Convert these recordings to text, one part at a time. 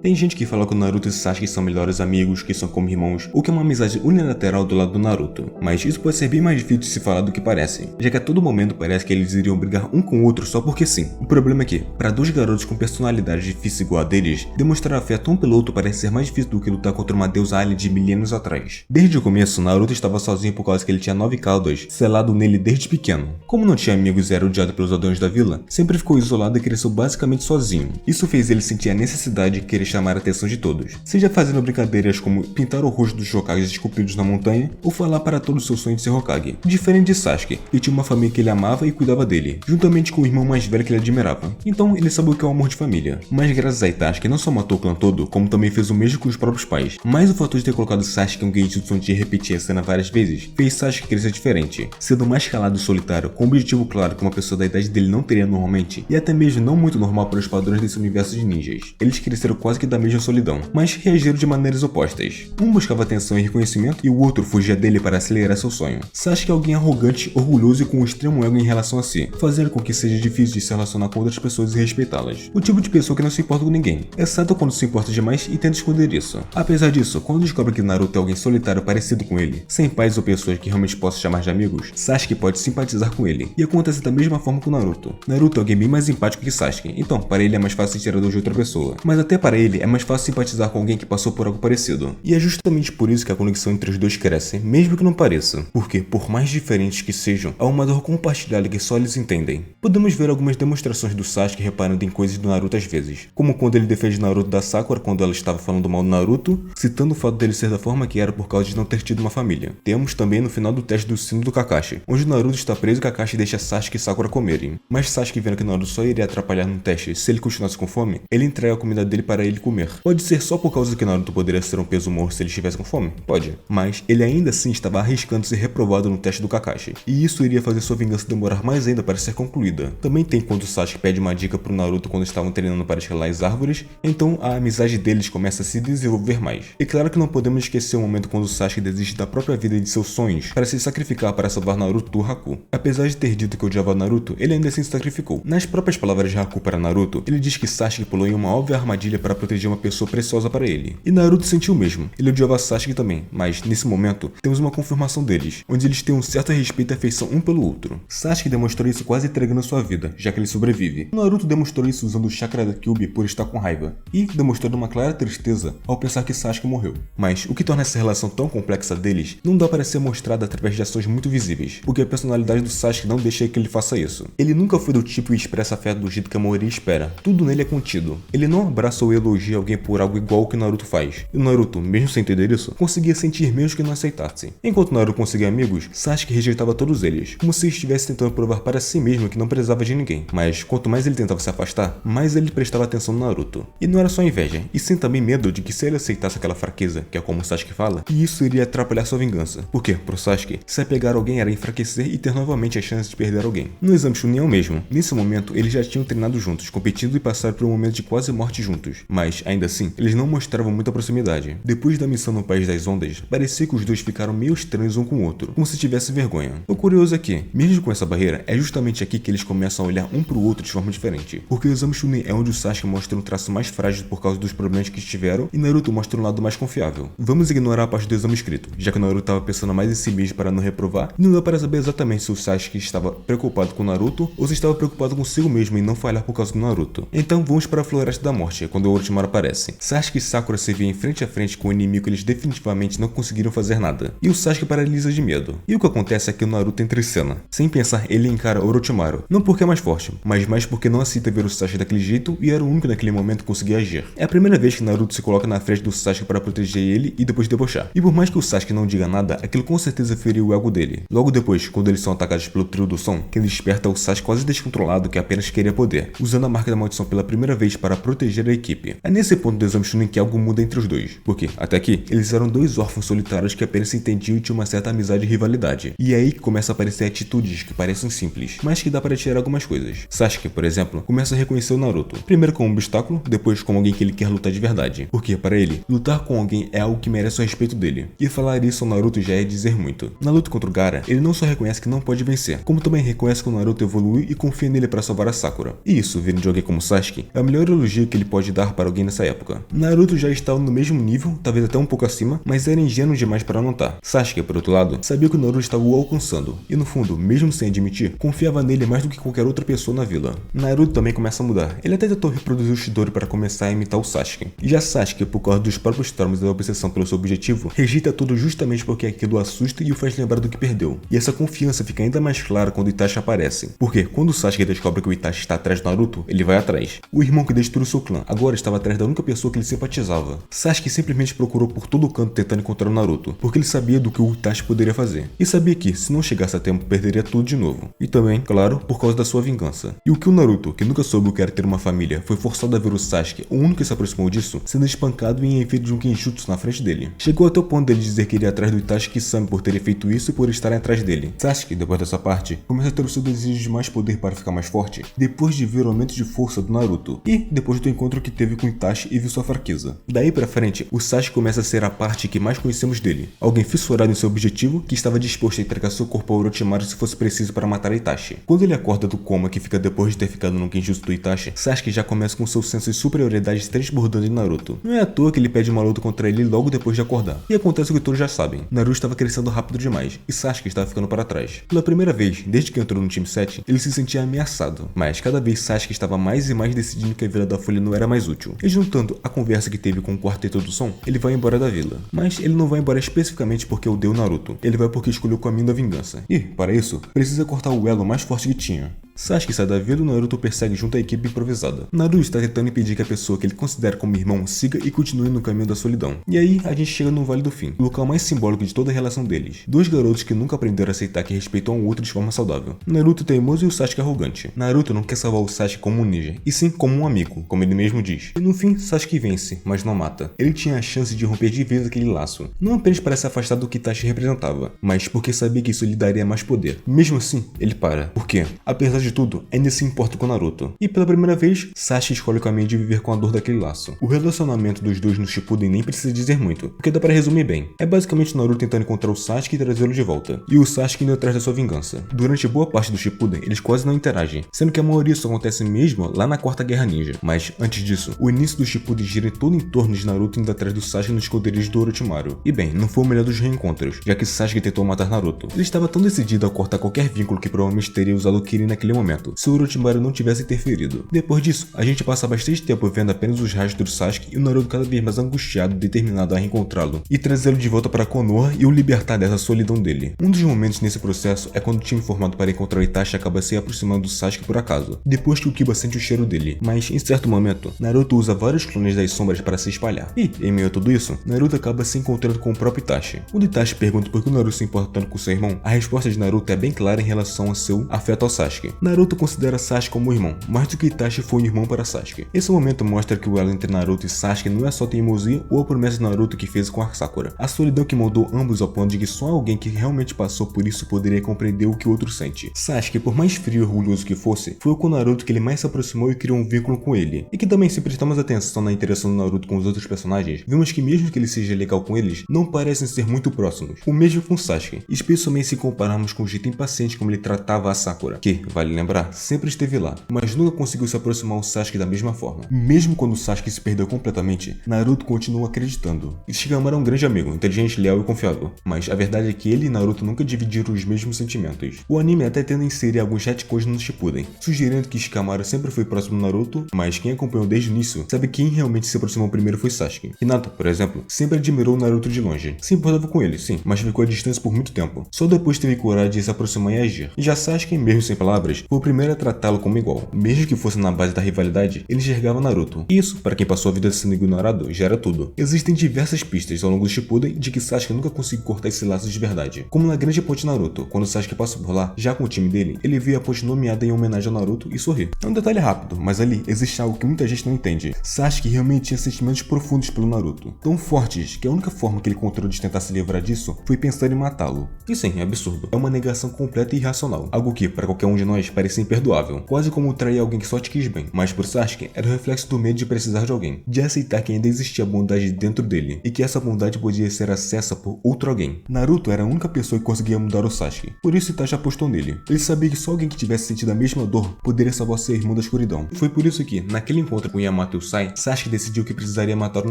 Tem gente que fala que o Naruto e Sasuke são melhores amigos, que são como irmãos, ou que é uma amizade unilateral do lado do Naruto, mas isso pode ser bem mais difícil de se falar do que parece, já que a todo momento parece que eles iriam brigar um com o outro só porque sim. O problema é que, para dois garotos com personalidade difícil igual a deles, demonstrar afeto um pelo outro parece ser mais difícil do que lutar contra uma deusa alien de milênios atrás. Desde o começo, Naruto estava sozinho por causa que ele tinha 9 caudas, selado nele desde pequeno. Como não tinha amigos e era odiado pelos adões da vila, sempre ficou isolado e cresceu basicamente sozinho. Isso fez ele sentir a necessidade de querer chamar a atenção de todos, seja fazendo brincadeiras como pintar o rosto dos Hokages esculpidos na montanha, ou falar para todos seu sonho de ser Hokage. Diferente de Sasuke, que tinha uma família que ele amava e cuidava dele, juntamente com o irmão mais velho que ele admirava. Então ele sabia o que é o amor de família. Mas graças a Itachi, não só matou o clã todo, como também fez o mesmo com os próprios pais. Mas o fator de ter colocado Sasuke em um Genjutsu onde repetia a cena várias vezes, fez Sasuke crescer diferente, sendo mais calado e solitário, com um objetivo claro que uma pessoa da idade dele não teria normalmente, e até mesmo não muito normal para os padrões desse universo de ninjas. Eles cresceram quase que da mesma solidão, mas reagiram de maneiras opostas. Um buscava atenção e reconhecimento, e o outro fugia dele para acelerar seu sonho. Sasuke é alguém arrogante, orgulhoso e com um extremo ego em relação a si, fazendo com que seja difícil de se relacionar com outras pessoas e respeitá-las. O tipo de pessoa que não se importa com ninguém, exceto quando se importa demais e tenta esconder isso. Apesar disso, quando descobre que Naruto é alguém solitário parecido com ele, sem pais ou pessoas que realmente possa chamar de amigos, Sasuke pode simpatizar com ele, e acontece da mesma forma com Naruto. Naruto é alguém bem mais empático que Sasuke, então para ele é mais fácil tirar dor de outra pessoa, mas até para ele é mais fácil simpatizar com alguém que passou por algo parecido. E é justamente por isso que a conexão entre os dois cresce, mesmo que não pareça, porque por mais diferentes que sejam, há uma dor compartilhada que só eles entendem. Podemos ver algumas demonstrações do Sasuke reparando em coisas do Naruto às vezes, como quando ele defende Naruto da Sakura quando ela estava falando mal do Naruto, citando o fato dele ser da forma que era por causa de não ter tido uma família. Temos também no final do teste do sino do Kakashi, onde Naruto está preso e Kakashi deixa Sasuke e Sakura comerem. Mas Sasuke, vendo que Naruto só iria atrapalhar no teste se ele continuasse com fome, ele entrega a comida dele para ele comer. Pode ser só por causa que Naruto poderia ser um peso morto se ele estivesse com fome? Pode. Mas ele ainda assim estava arriscando ser reprovado no teste do Kakashi, e isso iria fazer sua vingança demorar mais ainda para ser concluída. Também tem quando Sasuke pede uma dica pro Naruto quando estavam treinando para escalar as árvores, então a amizade deles começa a se desenvolver mais. E claro que não podemos esquecer o momento quando Sasuke desiste da própria vida e de seus sonhos para se sacrificar para salvar Naruto do Haku. Apesar de ter dito que odiava Naruto, ele ainda assim se sacrificou. Nas próprias palavras de Haku para Naruto, ele diz que Sasuke pulou em uma óbvia armadilha para proteger uma pessoa preciosa para ele. E Naruto sentiu o mesmo. Ele odiava Sasuke também, mas nesse momento temos uma confirmação deles, onde eles têm um certo respeito e afeição um pelo outro. Sasuke demonstrou isso quase entregando sua vida, já que ele sobrevive. Naruto demonstrou isso usando o chakra da Kyuubi por estar com raiva, e demonstrando uma clara tristeza ao pensar que Sasuke morreu. Mas o que torna essa relação tão complexa deles não dá para ser mostrada através de ações muito visíveis, porque a personalidade do Sasuke não deixa que ele faça isso. Ele nunca foi do tipo que expressa afeto do jeito que a maioria espera. Tudo nele é contido. Ele não abraça ou elogia alguém por algo igual ao que Naruto faz. E Naruto, mesmo sem entender isso, conseguia sentir mesmo que não aceitasse. Enquanto Naruto conseguia amigos, Sasuke rejeitava todos eles, como se estivesse tentando provar para si mesmo que não precisava de ninguém. Mas quanto mais ele tentava se afastar, mais ele prestava atenção no Naruto. E não era só inveja, e sim também medo de que se ele aceitasse aquela fraqueza, que é como o Sasuke fala, e isso iria atrapalhar sua vingança. Porque, pro Sasuke, se apegar a alguém era enfraquecer e ter novamente a chance de perder alguém. No exame Chunin é o mesmo. Nesse momento, eles já tinham treinado juntos, competindo e passaram por um momento de quase morte juntos. Mas, ainda assim, eles não mostravam muita proximidade. Depois da missão no País das Ondas, parecia que os dois ficaram meio estranhos um com o outro, como se tivessem vergonha. O curioso é que, mesmo com essa barreira, é justamente aqui que eles começam a olhar um pro outro de forma diferente. Porque o exame Chunin é onde o Sasuke mostra um traço mais frágil por causa dos problemas que tiveram, e Naruto mostra um lado mais confiável. Vamos ignorar a parte do exame escrito, já que Naruto estava pensando mais em si mesmo para não reprovar, e não dá para saber exatamente se o Sasuke estava preocupado com Naruto ou se estava preocupado consigo mesmo em não falhar por causa do Naruto. Então vamos para a Floresta da Morte, quando o Orochimaru aparece. Sasuke e Sakura se veem frente a frente com um inimigo que eles definitivamente não conseguiram fazer nada, e o Sasuke paralisa de medo. E o que acontece é que o Naruto entra em cena. Sem pensar, ele encara Orochimaru, não porque é mais forte, mas mais porque não aceita ver o Sasuke daquele jeito e era o único naquele momento que conseguia agir. É a primeira vez que Naruto se coloca na frente do Sasuke para proteger ele e depois debochar. E por mais que o Sasuke não diga nada, aquilo com certeza feriu o ego dele. Logo depois, quando eles são atacados pelo trio do som, quem desperta é o Sasuke quase descontrolado que apenas queria poder, usando a marca da maldição pela primeira vez para proteger a equipe. É nesse ponto do exame Chunin que algo muda entre os dois, porque, até aqui, eles eram dois órfãos solitários que apenas se entendiam e tinham uma certa amizade e rivalidade. E é aí que começa a aparecer atitudes que parecem simples, mas que dá para tirar algumas coisas. Sasuke, por exemplo, começa a reconhecer o Naruto, primeiro como um obstáculo, depois como alguém que ele quer lutar de verdade, porque para ele, lutar com alguém é algo que merece o respeito dele. E falar isso ao Naruto já é dizer muito. Na luta contra o Gaara, ele não só reconhece que não pode vencer, como também reconhece que o Naruto evolui e confia nele para salvar a Sakura. E isso, vindo de alguém como Sasuke, é o melhor elogio que ele pode dar para alguém nessa época. Naruto já estava no mesmo nível, talvez até um pouco acima, mas era ingênuo demais para notar. Sasuke, por outro lado, sabia que o Naruto estava o alcançando, e no fundo, mesmo sem admitir, confiava nele mais do que qualquer outra pessoa na vila. Naruto também começa a mudar. Ele até tentou reproduzir o Chidori para começar a imitar o Sasuke. E já Sasuke, por causa dos próprios traumas e da obsessão pelo seu objetivo, rejeita tudo justamente porque aquilo o assusta e o faz lembrar do que perdeu. E essa confiança fica ainda mais clara quando Itachi aparece. Porque quando o Sasuke descobre que o Itachi está atrás do Naruto, ele vai atrás. O irmão que destruiu seu clã agora estava atrás da única pessoa que ele simpatizava. Sasuke simplesmente procurou por todo o canto tentando encontrar o Naruto, porque ele sabia do que o Itachi poderia fazer. E sabia que, se não chegasse a tempo, perderia tudo de novo. E também, claro, por causa da sua vingança. E o que o Naruto, que nunca soube o que era ter uma família, foi forçado a ver o Sasuke, o único que se aproximou disso, sendo espancado e em efeito de um Kenjutsu na frente dele. Chegou até o ponto dele dizer que iria atrás do Itachi Kisame por ter feito isso e por estarem atrás dele. Sasuke, depois dessa parte, começa a ter o seu desejo de mais poder para ficar mais forte, depois de ver o aumento de força do Naruto, e depois do encontro que teve com Itachi e viu sua fraqueza. Daí pra frente, o Sasuke começa a ser a parte que mais conhecemos dele, alguém fissurado em seu objetivo, que estava disposto a entregar seu corpo ao Orochimaru se fosse preciso para matar Itachi. Quando ele acorda do coma que fica depois de ter ficado no Kenjutsu do Itachi, Sasuke já começa com seu senso de superioridade transbordando em Naruto. Não é à toa que ele pede uma luta contra ele logo depois de acordar. E acontece o que todos já sabem, Naruto estava crescendo rápido demais, e Sasuke estava ficando para trás. Pela primeira vez, desde que entrou no time 7, ele se sentia ameaçado, mas cada vez Sasuke estava mais e mais decidindo que a Vila da Folha não era mais útil. E juntando a conversa que teve com o Quarteto do Som, ele vai embora da vila. Mas ele não vai embora especificamente porque odeia o Naruto, ele vai porque escolheu o caminho da vingança. E, para isso, precisa cortar o elo mais forte que tinha. Sasuke sai da vila e o Naruto persegue junto à equipe improvisada. Naruto está tentando impedir que a pessoa que ele considera como irmão siga e continue no caminho da solidão. E aí, a gente chega no Vale do Fim, o local mais simbólico de toda a relação deles. Dois garotos que nunca aprenderam a aceitar que respeitam um outro de forma saudável. Naruto teimoso e o Sasuke arrogante. Naruto não quer salvar o Sasuke como um ninja, e sim como um amigo, como ele mesmo diz. E no fim, Sasuke vence, mas não mata. Ele tinha a chance de romper de vez aquele laço. Não apenas para se afastar do que Itachi representava, mas porque sabia que isso lhe daria mais poder. Mesmo assim, ele para. Por quê? Apesar de tudo, ainda se importa com Naruto. E pela primeira vez, Sasuke escolhe o caminho de viver com a dor daquele laço. O relacionamento dos dois no Shippuden nem precisa dizer muito, porque dá para resumir bem. É basicamente Naruto tentando encontrar o Sasuke e trazê-lo de volta, e o Sasuke indo atrás da sua vingança. Durante boa parte do Shippuden, eles quase não interagem, sendo que a maioria só acontece mesmo lá na Quarta Guerra Ninja. Mas, antes disso, o início do Shippuden gira todo em torno de Naruto indo atrás do Sasuke nos esconderijos do Orochimaru. E bem, não foi o melhor dos reencontros, já que Sasuke tentou matar Naruto. Ele estava tão decidido a cortar qualquer vínculo que provavelmente teria usado o Kirin naquele momento, se o Orochimaru não tivesse interferido. Depois disso, a gente passa bastante tempo vendo apenas os rastros do Sasuke e o Naruto cada vez mais angustiado e determinado a reencontrá-lo e trazê-lo de volta para Konoha e o libertar dessa solidão dele. Um dos momentos nesse processo é quando o time formado para encontrar o Itachi acaba se aproximando do Sasuke por acaso, depois que o Kiba sente o cheiro dele, mas em certo momento, Naruto usa vários clones das sombras para se espalhar. E, em meio a tudo isso, Naruto acaba se encontrando com o próprio Itachi. Quando Itachi pergunta por que o Naruto se importa tanto com seu irmão, a resposta de Naruto é bem clara em relação ao seu afeto ao Sasuke. Naruto considera Sasuke como irmão, mais do que Itachi foi um irmão para Sasuke. Esse momento mostra que o elo entre Naruto e Sasuke não é só teimosia ou a promessa de Naruto que fez com a Sakura. A solidão que moldou ambos ao ponto de que só alguém que realmente passou por isso poderia compreender o que o outro sente. Sasuke, por mais frio e orgulhoso que fosse, foi com Naruto que ele mais se aproximou e criou um vínculo com ele. E que também, se prestamos atenção na interação do Naruto com os outros personagens, vimos que mesmo que ele seja legal com eles, não parecem ser muito próximos. O mesmo com Sasuke, especialmente se compararmos com o jeito impaciente como ele tratava a Sakura, que, vale lembrar, sempre esteve lá, mas nunca conseguiu se aproximar ao Sasuke da mesma forma. Mesmo quando o Sasuke se perdeu completamente, Naruto continua acreditando. Shikamaru é um grande amigo, inteligente, leal e confiável, mas a verdade é que ele e Naruto nunca dividiram os mesmos sentimentos. O anime até tenta inserir alguns retcons no Shippuden, sugerindo que Shikamaru sempre foi próximo do Naruto, mas quem acompanhou desde o início sabe que quem realmente se aproximou primeiro foi Sasuke. Hinata, por exemplo, sempre admirou o Naruto de longe. Se importava com ele, sim, mas ficou à distância por muito tempo. Só depois teve coragem de se aproximar e agir. Já Sasuke, mesmo sem palavras, foi o primeiro a tratá-lo como igual. Mesmo que fosse na base da rivalidade, ele enxergava Naruto. E isso, para quem passou a vida sendo ignorado, já era tudo. Existem diversas pistas ao longo do Shippuden de que Sasuke nunca conseguiu cortar esse laço de verdade. Como na grande ponte Naruto, quando Sasuke passou por lá, já com o time dele, ele viu a ponte nomeada em homenagem ao Naruto e sorri. É um detalhe rápido, mas ali existe algo que muita gente não entende. Sasuke realmente tinha sentimentos profundos pelo Naruto, tão fortes que a única forma que ele encontrou de tentar se livrar disso foi pensar em matá-lo. E sim, é absurdo. É uma negação completa e irracional, algo que, para qualquer um de nós, parecia imperdoável, quase como trair alguém que só te quis bem. Mas por Sasuke, era o reflexo do medo de precisar de alguém, de aceitar que ainda existia bondade dentro dele, e que essa bondade podia ser acessa por outro alguém. Naruto era a única pessoa que conseguia mudar o Sasuke, por isso Itachi apostou nele. Ele sabia que só alguém que tivesse sentido a mesma dor poderia salvar seu irmão da escuridão. Foi por isso que, naquele encontro com Yamato e o Sai, Sasuke decidiu que precisaria matar o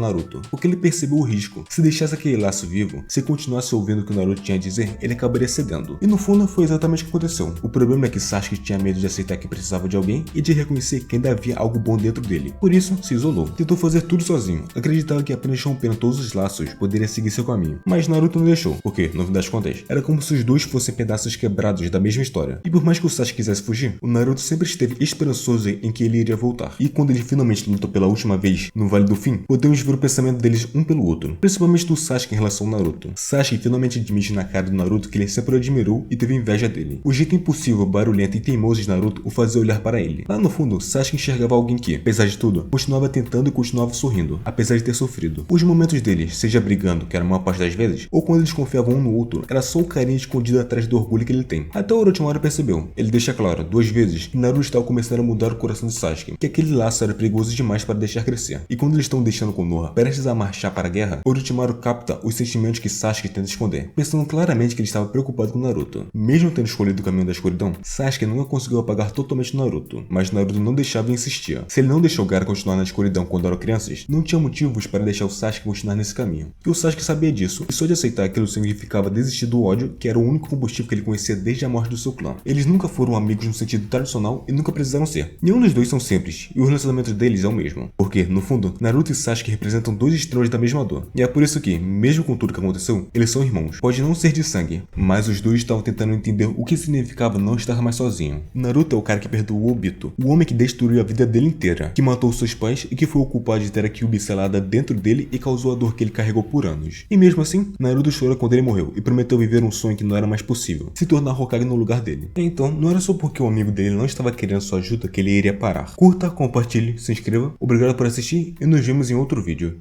Naruto, porque ele percebeu o risco. Se deixasse aquele laço vivo, se continuasse ouvindo o que o Naruto tinha a dizer, ele acabaria cedendo. E no fundo foi exatamente o que aconteceu. O problema é que Sasuke tinha medo de aceitar que precisava de alguém e de reconhecer que ainda havia algo bom dentro dele. Por isso, se isolou. Tentou fazer tudo sozinho. Acreditava que apenas rompendo todos os laços poderia seguir seu caminho. Mas Naruto não deixou, porque, no fim das contas, era como se os dois fossem pedaços quebrados da mesma história. E por mais que o Sasuke quisesse fugir, o Naruto sempre esteve esperançoso em que ele iria voltar. E quando ele finalmente lutou pela última vez, no Vale do Fim, podemos ver o pensamento deles um pelo outro. Principalmente do Sasuke em relação ao Naruto. Sasuke finalmente admite na cara do Naruto que ele sempre o admirou e teve inveja dele. O jeito impulsivo, barulhento e teimoso de Naruto o fazia olhar para ele. Lá no fundo, Sasuke enxergava alguém que, apesar de tudo, continuava tentando e continuava sorrindo, apesar de ter sofrido. Os momentos deles, seja brigando, que era a maior parte das vezes, ou quando eles confiavam um no outro, era só o carinho escondido atrás do orgulho que ele tem. Até o Orochimaru percebeu. Ele deixa claro, 2 vezes, que Naruto estava começando a mudar o coração de Sasuke, que aquele laço era perigoso demais para deixar crescer. E quando eles estão deixando Konoha prestes a marchar para a guerra, Orochimaru capta os sentimentos que Sasuke tenta esconder, pensando claramente que ele estava preocupado com Naruto. Mesmo tendo escolhido o caminho da escuridão, Sasuke nunca conseguiu apagar totalmente Naruto, mas Naruto não deixava e insistia. Se ele não deixou Gaara continuar na escuridão quando eram crianças, não tinha motivos para deixar o Sasuke continuar nesse caminho. E o Sasuke sabia disso, e só de aceitar aquilo significava desistir do ódio, que era o único combustível que ele conhecia desde a morte do seu clã. Eles nunca foram amigos no sentido tradicional e nunca precisaram ser. Nenhum dos dois são simples, e o relacionamento deles é o mesmo. Porque, no fundo, Naruto e Sasuke representam dois extremos da mesma dor. E é por isso que, mesmo com tudo que aconteceu, eles são irmãos. Pode não ser de sangue, mas os dois estavam tentando entender o que significava não estar mais sozinho. Naruto é o cara que perdoou o Obito, o homem que destruiu a vida dele inteira, que matou seus pais e que foi o culpado de ter a Kyuubi selada dentro dele e causou a dor que ele carregou por anos. E mesmo assim, Naruto chora quando ele morreu e prometeu viver um sonho que não era mais possível, se tornar Hokage no lugar dele. Então, não era só porque o amigo dele não estava querendo sua ajuda que ele iria parar. Curta, compartilhe, se inscreva, obrigado por assistir e nos vemos em outro vídeo.